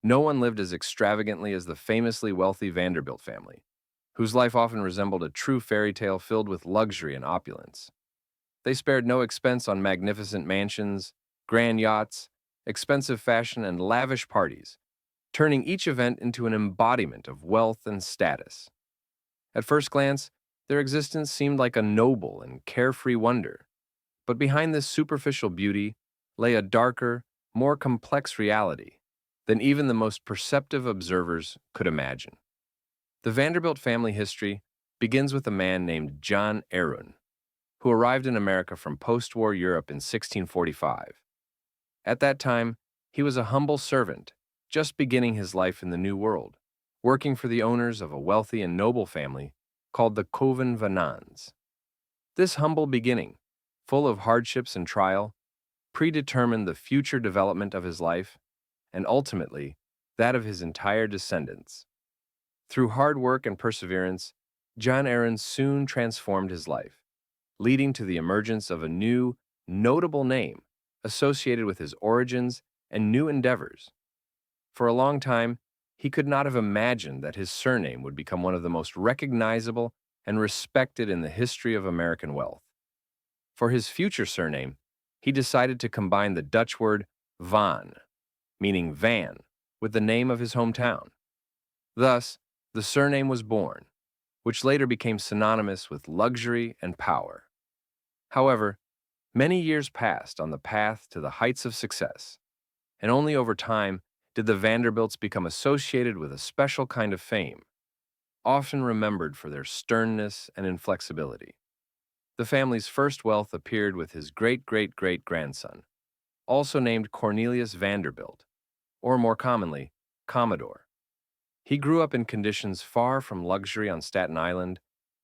No one lived as extravagantly as the famously wealthy Vanderbilt family, whose life often resembled a true fairy tale filled with luxury and opulence. They spared no expense on magnificent mansions, grand yachts, expensive fashion, and lavish parties, turning each event into an embodiment of wealth and status. At first glance, their existence seemed like a noble and carefree wonder, but behind this superficial beauty lay a darker, more complex reality than even the most perceptive observers could imagine. The Vanderbilt family history begins with a man named John Aaron, who arrived in America from post-war Europe in 1645. At that time, he was a humble servant, just beginning his life in the New World, working for the owners of a wealthy and noble family called the Coven Vanans. This humble beginning, full of hardships and trial, predetermined the future development of his life and ultimately that of his entire descendants. Through hard work and perseverance, John Aaron soon transformed his life, leading to the emergence of a new, notable name associated with his origins and new endeavors. For a long time, he could not have imagined that his surname would become one of the most recognizable and respected in the history of American wealth. For his future surname, he decided to combine the Dutch word van, meaning van, with the name of his hometown. Thus, the surname was born, which later became synonymous with luxury and power. However, many years passed on the path to the heights of success, and only over time did the Vanderbilts become associated with a special kind of fame, often remembered for their sternness and inflexibility. The family's first wealth appeared with his great-great-great-grandson, also named Cornelius Vanderbilt, or more commonly, Commodore. He grew up in conditions far from luxury on Staten Island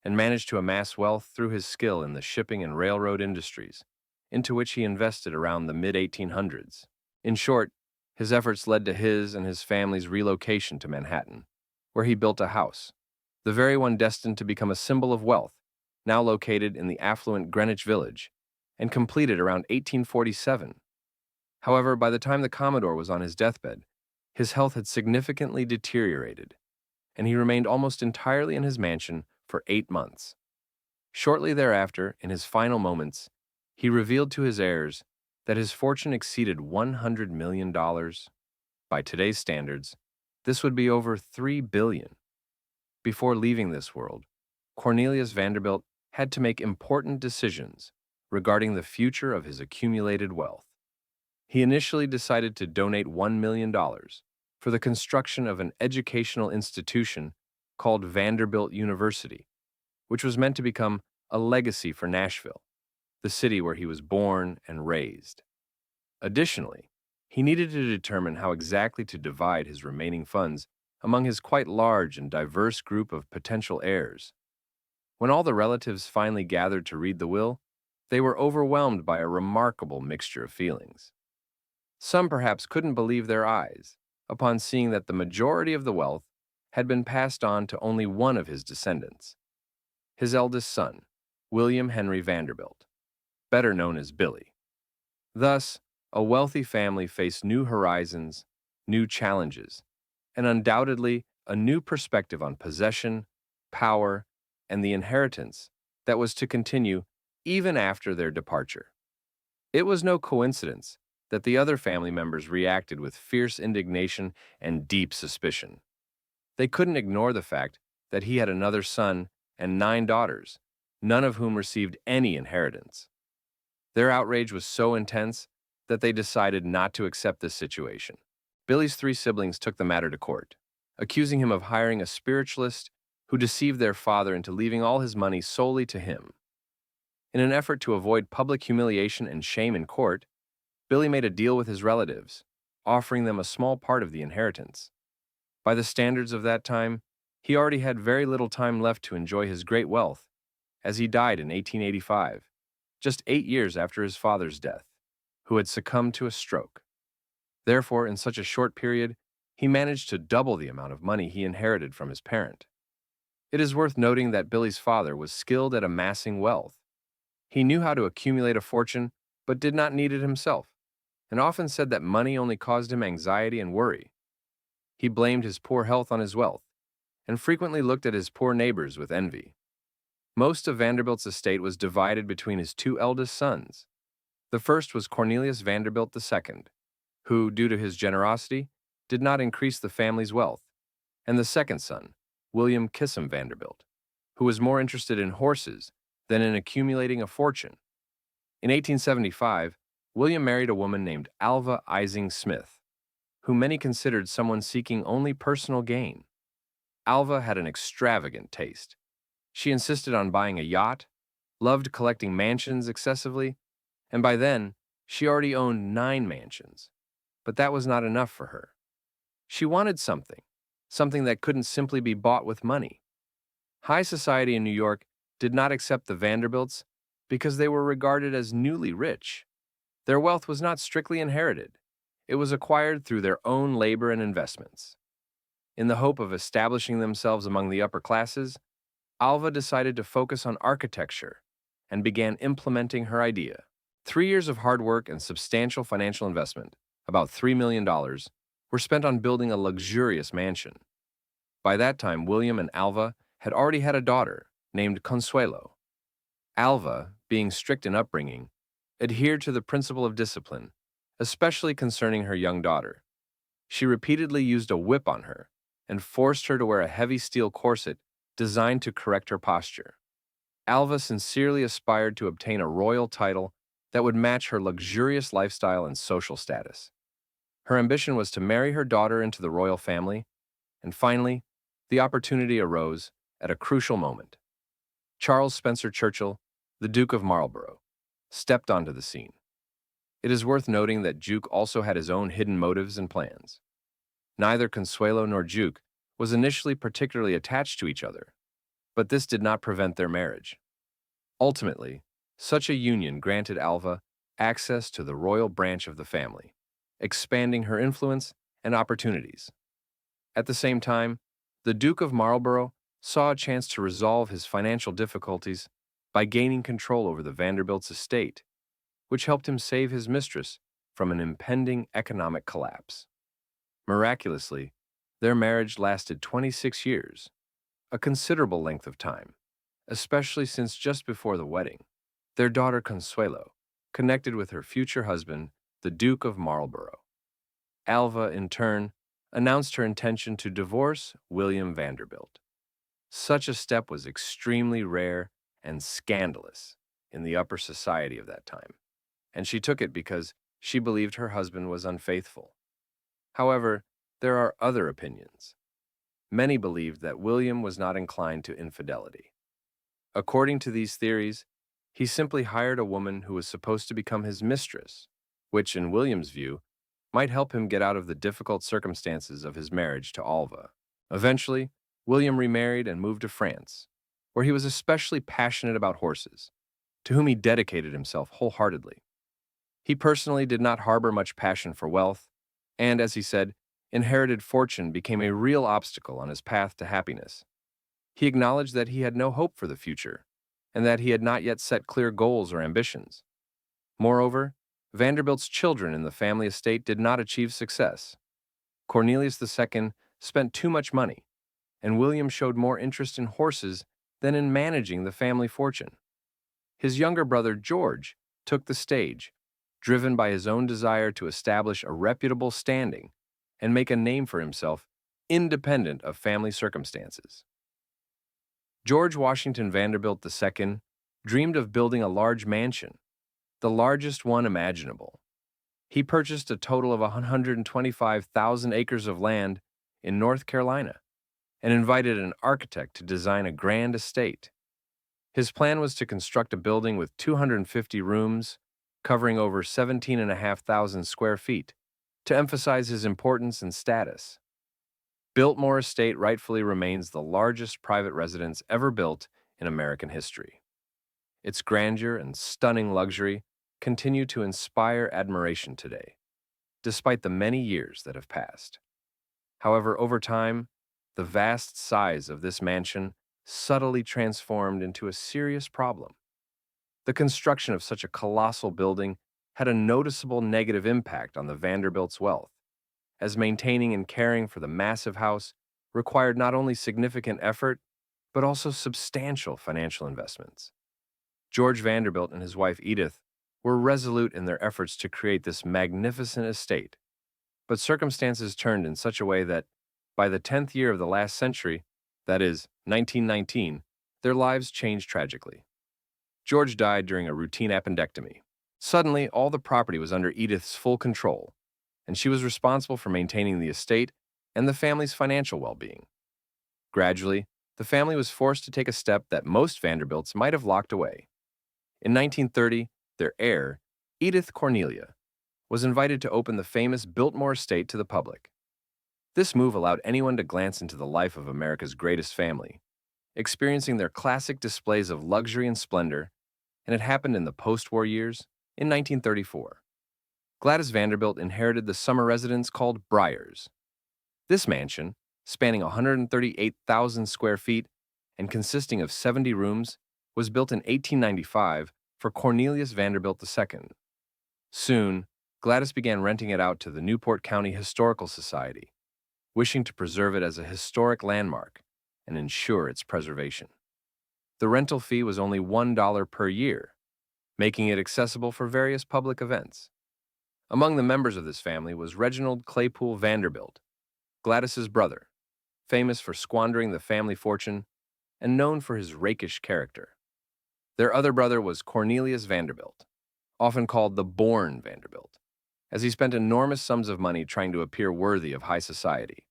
and managed to amass wealth through his skill in the shipping and railroad industries, into which he invested around the mid-1800s. In short, his efforts led to his and his family's relocation to Manhattan, where he built a house, the very one destined to become a symbol of wealth, now located in the affluent Greenwich Village, and completed around 1847. However, by the time the Commodore was on his deathbed, his health had significantly deteriorated, and he remained almost entirely in his mansion for 8 months. Shortly thereafter, in his final moments, he revealed to his heirs that his fortune exceeded $100 million. By today's standards, this would be over $3 billion. Before leaving this world, Cornelius Vanderbilt had to make important decisions regarding the future of his accumulated wealth. He initially decided to donate $1 million for the construction of an educational institution called Vanderbilt University, which was meant to become a legacy for Nashville, the city where he was born and raised. Additionally, he needed to determine how exactly to divide his remaining funds among his quite large and diverse group of potential heirs. When all the relatives finally gathered to read the will, they were overwhelmed by a remarkable mixture of feelings. Some perhaps couldn't believe their eyes upon seeing that the majority of the wealth had been passed on to only one of his descendants, his eldest son, William Henry Vanderbilt, better known as Billy. Thus, a wealthy family faced new horizons, new challenges, and undoubtedly a new perspective on possession, power, and the inheritance that was to continue even after their departure. It was no coincidence that the other family members reacted with fierce indignation and deep suspicion. They couldn't ignore the fact that he had another son and 9 daughters, none of whom received any inheritance. Their outrage was so intense that they decided not to accept this situation. Billy's 3 siblings took the matter to court, accusing him of hiring a spiritualist who deceived their father into leaving all his money solely to him. In an effort to avoid public humiliation and shame in court, Billy made a deal with his relatives, offering them a small part of the inheritance. By the standards of that time, he already had very little time left to enjoy his great wealth, as he died in 1885, just 8 years after his father's death, who had succumbed to a stroke. Therefore, in such a short period, he managed to double the amount of money he inherited from his parent. It is worth noting that Billy's father was skilled at amassing wealth. He knew how to accumulate a fortune, but did not need it himself, and often said that money only caused him anxiety and worry. He blamed his poor health on his wealth and frequently looked at his poor neighbors with envy. Most of Vanderbilt's estate was divided between his two eldest sons. The first was Cornelius Vanderbilt II, who, due to his generosity, did not increase the family's wealth, and the second son, William Kissam Vanderbilt, who was more interested in horses than in accumulating a fortune. In 1875, William married a woman named Alva Ising Smith, whom many considered someone seeking only personal gain. Alva had an extravagant taste. She insisted on buying a yacht, loved collecting mansions excessively, and by then, she already owned 9 mansions. But that was not enough for her. She wanted something that couldn't simply be bought with money. High society in New York did not accept the Vanderbilts because they were regarded as newly rich. Their wealth was not strictly inherited. It was acquired through their own labor and investments. In the hope of establishing themselves among the upper classes, Alva decided to focus on architecture and began implementing her idea. 3 years of hard work and substantial financial investment, about $3 million, were spent on building a luxurious mansion. By that time, William and Alva had already had a daughter named Consuelo. Alva, being strict in upbringing, adhered to the principle of discipline, especially concerning her young daughter. She repeatedly used a whip on her and forced her to wear a heavy steel corset designed to correct her posture. Alva sincerely aspired to obtain a royal title that would match her luxurious lifestyle and social status. Her ambition was to marry her daughter into the royal family, and finally, the opportunity arose at a crucial moment. Charles Spencer Churchill, the Duke of Marlborough, stepped onto the scene. It is worth noting that Duke also had his own hidden motives and plans. Neither Consuelo nor Duke was initially particularly attached to each other, but this did not prevent their marriage. Ultimately, such a union granted Alva access to the royal branch of the family, expanding her influence and opportunities. At the same time, the Duke of Marlborough saw a chance to resolve his financial difficulties by gaining control over the Vanderbilt's estate, which helped him save his mistress from an impending economic collapse. Miraculously, their marriage lasted 26 years, a considerable length of time, especially since just before the wedding, their daughter Consuelo connected with her future husband, the Duke of Marlborough. Alva, in turn, announced her intention to divorce William Vanderbilt. Such a step was extremely rare and scandalous in the upper society of that time, and she took it because she believed her husband was unfaithful. However, there are other opinions. Many believed that William was not inclined to infidelity. According to these theories, he simply hired a woman who was supposed to become his mistress, which, in William's view, might help him get out of the difficult circumstances of his marriage to Alva. Eventually, William remarried and moved to France, where he was especially passionate about horses, to whom he dedicated himself wholeheartedly. He personally did not harbor much passion for wealth, and, as he said, inherited fortune became a real obstacle on his path to happiness. He acknowledged that he had no hope for the future, and that he had not yet set clear goals or ambitions. Moreover, Vanderbilt's children in the family estate did not achieve success. Cornelius II spent too much money, and William showed more interest in horses than in managing the family fortune. His younger brother George took the stage, driven by his own desire to establish a reputable standing and make a name for himself, independent of family circumstances. George Washington Vanderbilt II dreamed of building a large mansion, the largest one imaginable. He purchased a total of 125,000 acres of land in North Carolina and invited an architect to design a grand estate. His plan was to construct a building with 250 rooms, covering over 17,500 square feet, to emphasize his importance and status. Biltmore Estate rightfully remains the largest private residence ever built in American history. Its grandeur and stunning luxury continue to inspire admiration today, despite the many years that have passed. However, over time, the vast size of this mansion subtly transformed into a serious problem. The construction of such a colossal building had a noticeable negative impact on the Vanderbilts' wealth, as maintaining and caring for the massive house required not only significant effort, but also substantial financial investments. George Vanderbilt and his wife Edith were resolute in their efforts to create this magnificent estate, but circumstances turned in such a way that, by the 10th year of the last century, that is, 1919, their lives changed tragically. George died during a routine appendectomy. Suddenly, all the property was under Edith's full control, and she was responsible for maintaining the estate and the family's financial well-being. Gradually, the family was forced to take a step that most Vanderbilts might have locked away. In 1930, their heir, Edith Cornelia, was invited to open the famous Biltmore estate to the public. This move allowed anyone to glance into the life of America's greatest family, experiencing their classic displays of luxury and splendor, and it happened in the post-war years in 1934. Gladys Vanderbilt inherited the summer residence called Briars. This mansion, spanning 138,000 square feet and consisting of 70 rooms, was built in 1895 for Cornelius Vanderbilt II. Soon, Gladys began renting it out to the Newport County Historical Society, wishing to preserve it as a historic landmark and ensure its preservation. The rental fee was only $1 per year, making it accessible for various public events. Among the members of this family was Reginald Claypool Vanderbilt, Gladys's brother, famous for squandering the family fortune and known for his rakish character. Their other brother was Cornelius Vanderbilt, often called the Born Vanderbilt, as he spent enormous sums of money trying to appear worthy of high society.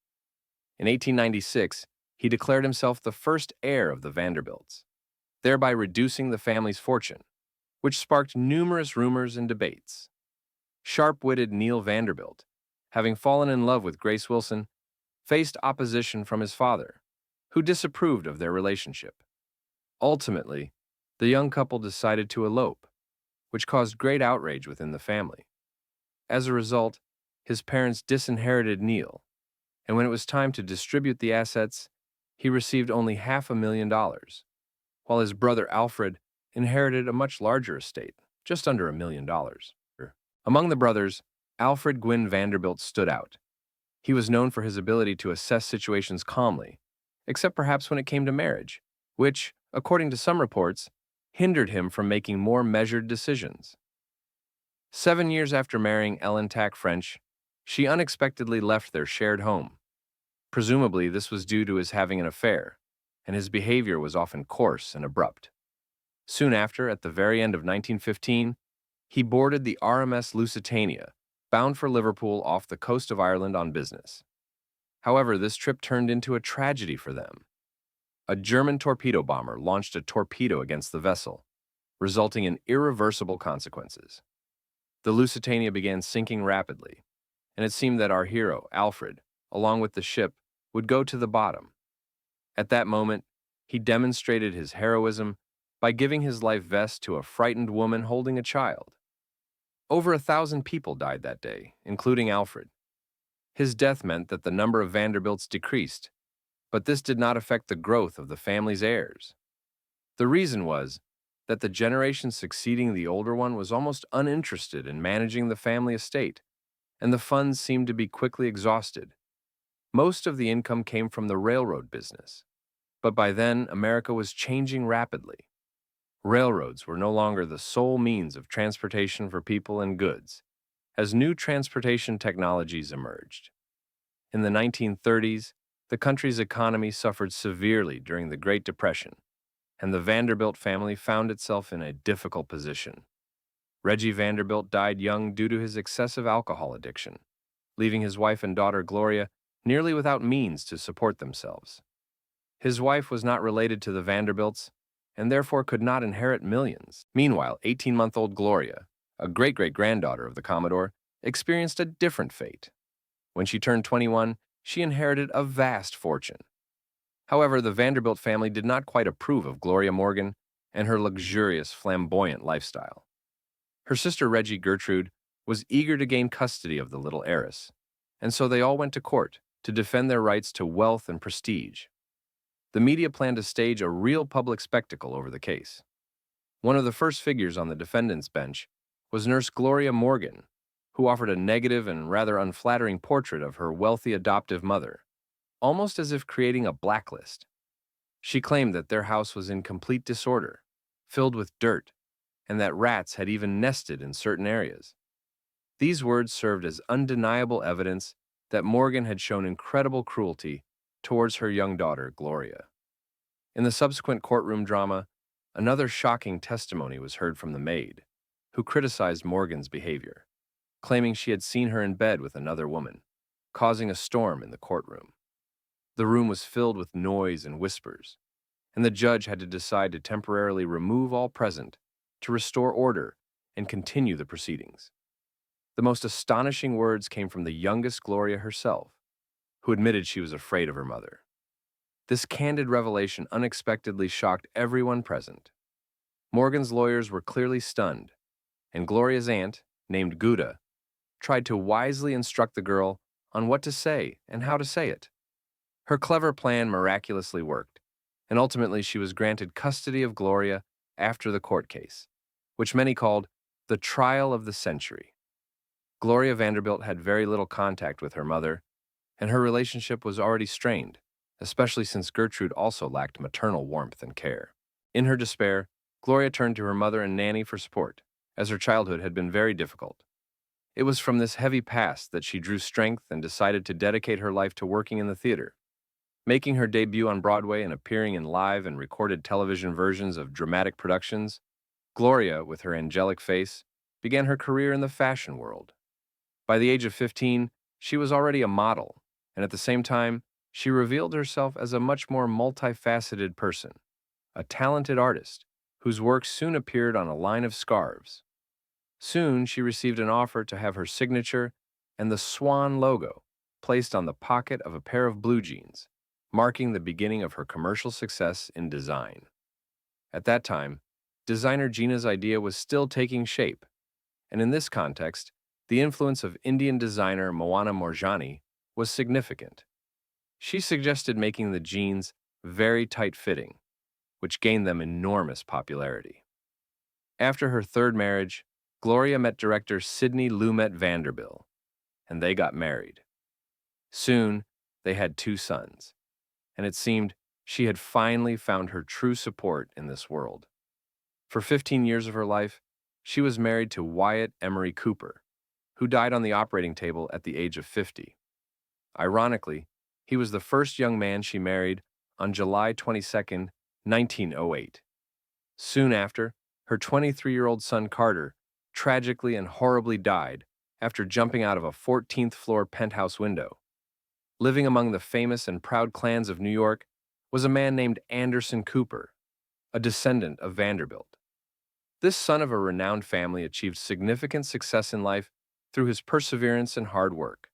In 1896, he declared himself the first heir of the Vanderbilts, thereby reducing the family's fortune, which sparked numerous rumors and debates. Sharp-witted Neil Vanderbilt, having fallen in love with Grace Wilson, faced opposition from his father, who disapproved of their relationship. Ultimately, the young couple decided to elope, which caused great outrage within the family. As a result, his parents disinherited Neil, and when it was time to distribute the assets, he received only $500,000, while his brother Alfred inherited a much larger estate, just under $1 million. Among the brothers, Alfred Gwynn Vanderbilt stood out. He was known for his ability to assess situations calmly, except perhaps when it came to marriage, which, according to some reports, hindered him from making more measured decisions. 7 years after marrying Ellen Tack French, she unexpectedly left their shared home. Presumably, this was due to his having an affair, and his behavior was often coarse and abrupt. Soon after, at the very end of 1915, he boarded the RMS Lusitania, bound for Liverpool off the coast of Ireland on business. However, this trip turned into a tragedy for them. A German torpedo bomber launched a torpedo against the vessel, resulting in irreversible consequences. The Lusitania began sinking rapidly, and it seemed that our hero, Alfred, along with the ship, would go to the bottom. At that moment, he demonstrated his heroism by giving his life vest to a frightened woman holding a child. Over 1,000 people died that day, including Alfred. His death meant that the number of Vanderbilts decreased, but this did not affect the growth of the family's heirs. The reason was that the generation succeeding the older one was almost uninterested in managing the family estate, and the funds seemed to be quickly exhausted. Most of the income came from the railroad business, but by then America was changing rapidly. Railroads were no longer the sole means of transportation for people and goods, as new transportation technologies emerged. In the 1930s, the country's economy suffered severely during the Great Depression, and the Vanderbilt family found itself in a difficult position. Reggie Vanderbilt died young due to his excessive alcohol addiction, leaving his wife and daughter Gloria nearly without means to support themselves. His wife was not related to the Vanderbilts, and therefore could not inherit millions. Meanwhile, 18-month-old Gloria, a great-great-granddaughter of the Commodore, experienced a different fate. When she turned 21, she inherited a vast fortune. However, the Vanderbilt family did not quite approve of Gloria Morgan and her luxurious, flamboyant lifestyle. Her sister Reggie Gertrude was eager to gain custody of the little heiress, and so they all went to court to defend their rights to wealth and prestige. The media planned to stage a real public spectacle over the case. One of the first figures on the defendant's bench was Nurse Gloria Morgan, who offered a negative and rather unflattering portrait of her wealthy adoptive mother, almost as if creating a blacklist. She claimed that their house was in complete disorder, filled with dirt, and that rats had even nested in certain areas. These words served as undeniable evidence that Morgan had shown incredible cruelty towards her young daughter, Gloria. In the subsequent courtroom drama, another shocking testimony was heard from the maid, who criticized Morgan's behavior, claiming she had seen her in bed with another woman, causing a storm in the courtroom. The room was filled with noise and whispers, and the judge had to decide to temporarily remove all present to restore order and continue the proceedings. The most astonishing words came from the youngest Gloria herself, who admitted she was afraid of her mother. This candid revelation unexpectedly shocked everyone present. Morgan's lawyers were clearly stunned, and Gloria's aunt, named Guda, tried to wisely instruct the girl on what to say and how to say it. Her clever plan miraculously worked, and ultimately she was granted custody of Gloria after the court case, which many called the trial of the century. Gloria Vanderbilt had very little contact with her mother, and her relationship was already strained, especially since Gertrude also lacked maternal warmth and care. In her despair, Gloria turned to her mother and nanny for support, as her childhood had been very difficult. It was from this heavy past that she drew strength and decided to dedicate her life to working in the theater. Making her debut on Broadway and appearing in live and recorded television versions of dramatic productions, Gloria, with her angelic face, began her career in the fashion world. By the age of 15, she was already a model, and at the same time, she revealed herself as a much more multifaceted person, a talented artist, whose work soon appeared on a line of scarves. Soon, she received an offer to have her signature and the swan logo placed on the pocket of a pair of blue jeans, marking the beginning of her commercial success in design. At that time, designer Gina's idea was still taking shape, and in this context, the influence of Indian designer Moana Morjani was significant. She suggested making the jeans very tight-fitting, which gained them enormous popularity. After her third marriage, Gloria met director Sidney Lumet Vanderbilt, and they got married. Soon, they had 2 sons, and it seemed she had finally found her true support in this world. For 15 years of her life, she was married to Wyatt Emery Cooper, who died on the operating table at the age of 50. Ironically, he was the first young man she married on July 22, 1908. Soon after, her 23-year-old son Carter tragically and horribly died after jumping out of a 14th-floor penthouse window. Living among the famous and proud clans of New York was a man named Anderson Cooper, a descendant of Vanderbilt. This son of a renowned family achieved significant success in life through his perseverance and hard work.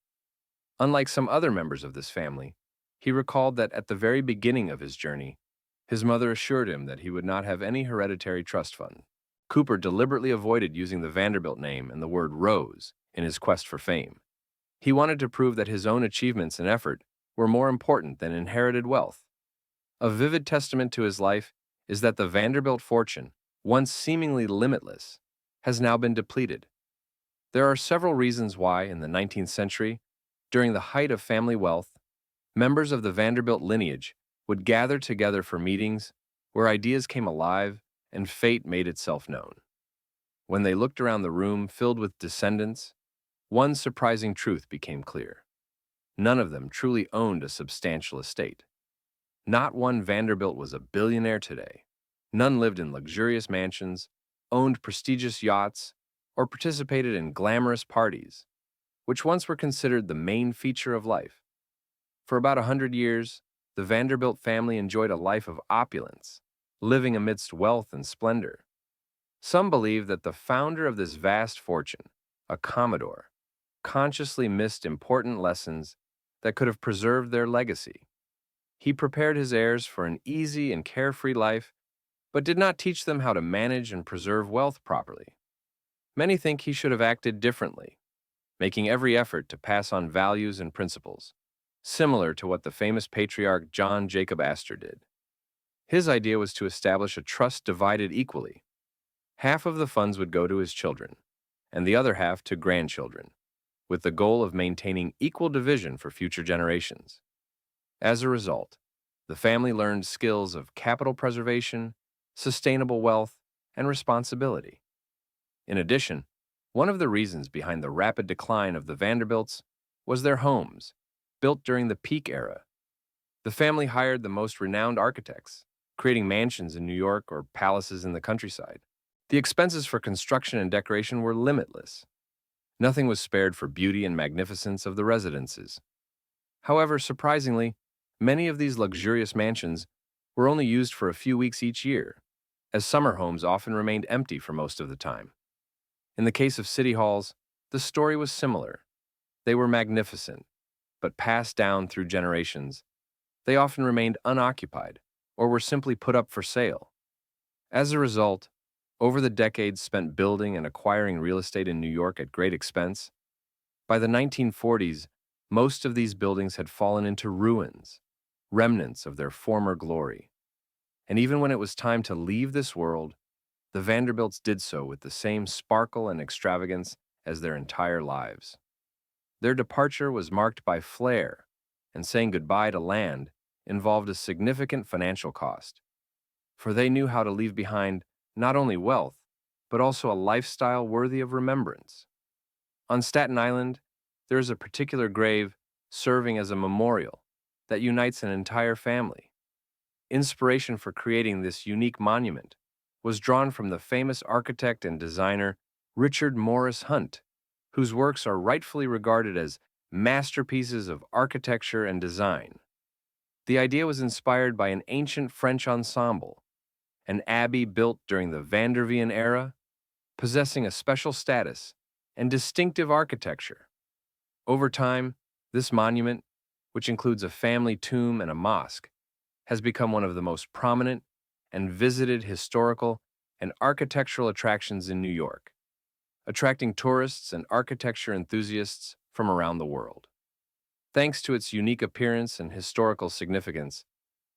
Unlike some other members of this family, he recalled that at the very beginning of his journey, his mother assured him that he would not have any hereditary trust fund. Cooper deliberately avoided using the Vanderbilt name and the word Rose in his quest for fame. He wanted to prove that his own achievements and effort were more important than inherited wealth. A vivid testament to his life is that the Vanderbilt fortune, once seemingly limitless, has now been depleted. There are several reasons why, in the 19th century, during the height of family wealth, members of the Vanderbilt lineage would gather together for meetings where ideas came alive and fate made itself known. When they looked around the room filled with descendants, one surprising truth became clear. None of them truly owned a substantial estate. Not one Vanderbilt was a billionaire today. None lived in luxurious mansions, owned prestigious yachts, or participated in glamorous parties, which once were considered the main feature of life. For about 100 years, the Vanderbilt family enjoyed a life of opulence, living amidst wealth and splendor. Some believe that the founder of this vast fortune, a Commodore, consciously missed important lessons that could have preserved their legacy. He prepared his heirs for an easy and carefree life, but did not teach them how to manage and preserve wealth properly. Many think he should have acted differently, making every effort to pass on values and principles, similar to what the famous patriarch John Jacob Astor did. His idea was to establish a trust divided equally. Half of the funds would go to his children, and the other half to grandchildren, with the goal of maintaining equal division for future generations. As a result, the family learned skills of capital preservation, sustainable wealth, and responsibility. In addition, one of the reasons behind the rapid decline of the Vanderbilts was their homes, built during the peak era. The family hired the most renowned architects, creating mansions in New York or palaces in the countryside. The expenses for construction and decoration were limitless. Nothing was spared for beauty and magnificence of the residences. However, surprisingly, many of these luxurious mansions were only used for a few weeks each year, as summer homes often remained empty for most of the time. In the case of city halls, the story was similar. They were magnificent, but passed down through generations. They often remained unoccupied or were simply put up for sale. As a result, over the decades spent building and acquiring real estate in New York at great expense, by the 1940s, most of these buildings had fallen into ruins, remnants of their former glory. And even when it was time to leave this world, the Vanderbilts did so with the same sparkle and extravagance as their entire lives. Their departure was marked by flair, and saying goodbye to land involved a significant financial cost, for they knew how to leave behind not only wealth, but also a lifestyle worthy of remembrance. On Staten Island, there is a particular grave serving as a memorial that unites an entire family. Inspiration for creating this unique monument was drawn from the famous architect and designer Richard Morris Hunt, whose works are rightfully regarded as masterpieces of architecture and design. The idea was inspired by an ancient French ensemble, an abbey built during the Vanderbilt era, possessing a special status and distinctive architecture. Over time, this monument, which includes a family tomb and a mosque, has become one of the most prominent and visited historical and architectural attractions in New York, attracting tourists and architecture enthusiasts from around the world. Thanks to its unique appearance and historical significance,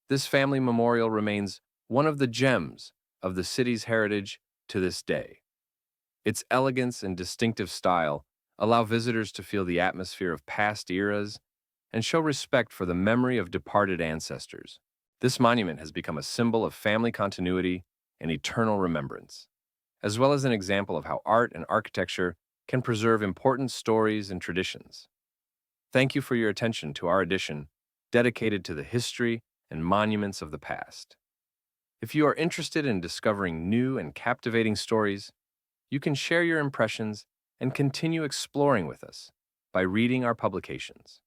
this family memorial remains one of the gems of the city's heritage to this day. Its elegance and distinctive style allow visitors to feel the atmosphere of past eras and show respect for the memory of departed ancestors. This monument has become a symbol of family continuity and eternal remembrance, as well as an example of how art and architecture can preserve important stories and traditions. Thank you for your attention to our edition dedicated to the history and monuments of the past. If you are interested in discovering new and captivating stories, you can share your impressions and continue exploring with us by reading our publications.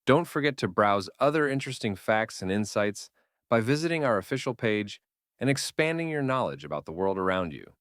Don't forget to browse other interesting facts and insights by visiting our official page and expanding your knowledge about the world around you.